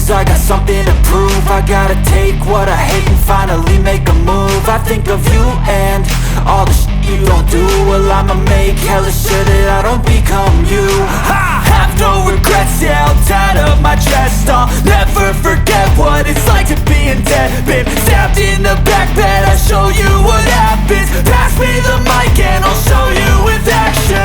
lose, I got something to prove. I gotta take what I hate and finally make a move. I think of you and all the shit you don't do. Well, I'ma make hella sure that I don't become you. I have no regrets, yeah, I'll tie up my chest. I'll never forget what it's like to be in debt. Been stabbed in the back bed, I'll show you what happens. Pass me the mic and I'll show you with action.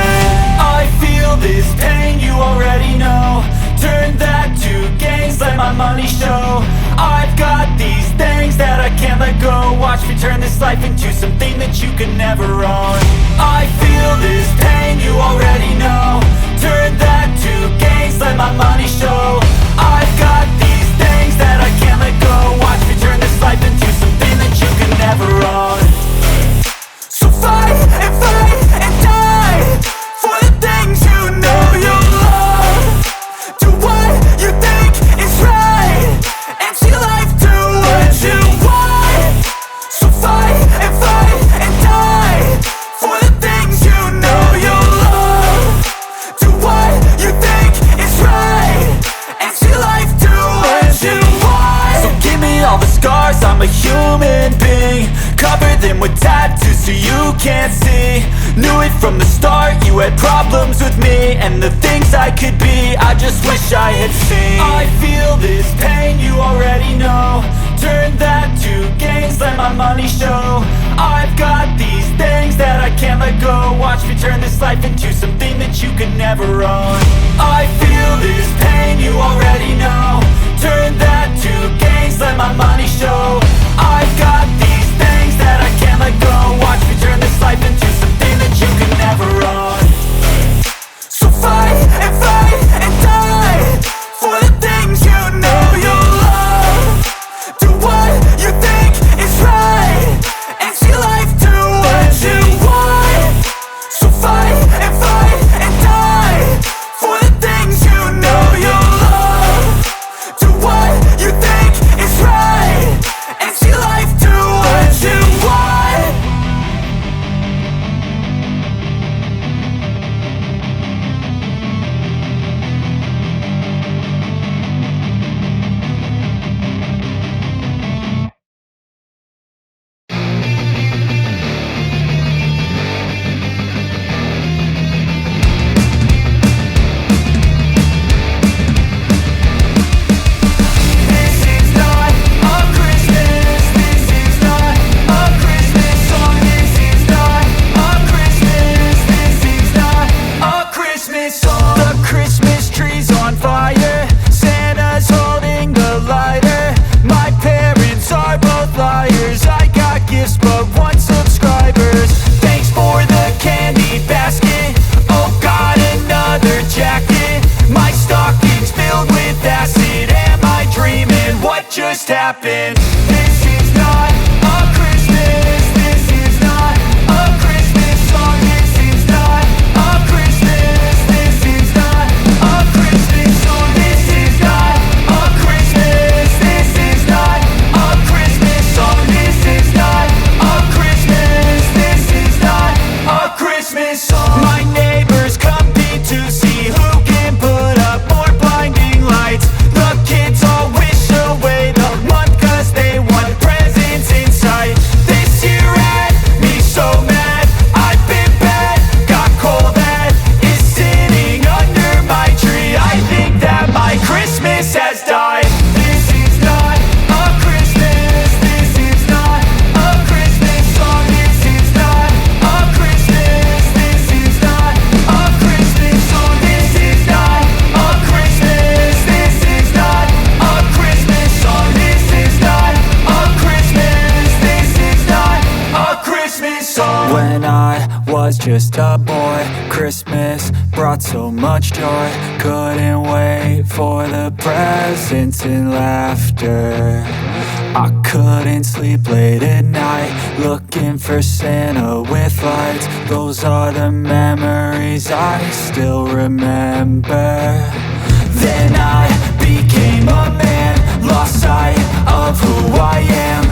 I feel this pain, you already know. Turn that to gains, let my money show. I've got these things that I can't let go. Watch me turn this life into something that you could never own. I feel this pain, you already know. Turn that to gains, let my money show. I've got these things that I can't let go. Watch me turn this life into something that you could never own. So fight and die for the things you know you love. Do what you think is right and see life do what you want. So fight and die for the things you know you love. Do what you think is right and see life do what you want. So give me all the scars, I'm a human being. Cover them with tattoos so you can't see. Knew it from the start, you had problems with me and the things I could be, I just wish I had seen. I feel this pain, you already know. Turn that to gains, let my money show. I've got these things that I can't let go. Watch me turn this life into something that you could never own. I feel this pain, you already know. Turn that to gains, let my money show. I've got these things that I can't let go. Watch me turn this life into something that you could never own. So fight and die for the things you know you love. Do what you think is right and see life do what you want. So fight and die for the things you know you love. Do what you think is right and see life do what you want. Just happened. This is not a Christmas. This is not a Christmas song. This is not a Christmas. This is not a Christmas song. This is not a Christmas. This is not a Christmas song. This is not a Christmas. This is not a Christmas song. My neighbors compete to see who can put up more blinding lights. The kids all wish away the month 'cause they want presents in sight. This year had me so mad, I've been bad, got coal that is sitting under my tree. I think that my Christmas has died. This is not a Christmas. This is not a Christmas song. This is not a Christmas. This is not a Christmas song. This is not a Christmas. This is not a Christmas song. This is not a Christmas. This is not a Christmas song. When I was just a boy, Christmas brought so much joy. Couldn't wait for the presents and laughter. I couldn't sleep late at night, looking for Santa with lights. Those are the memories I still remember. Then I became a man, lost sight of who I am.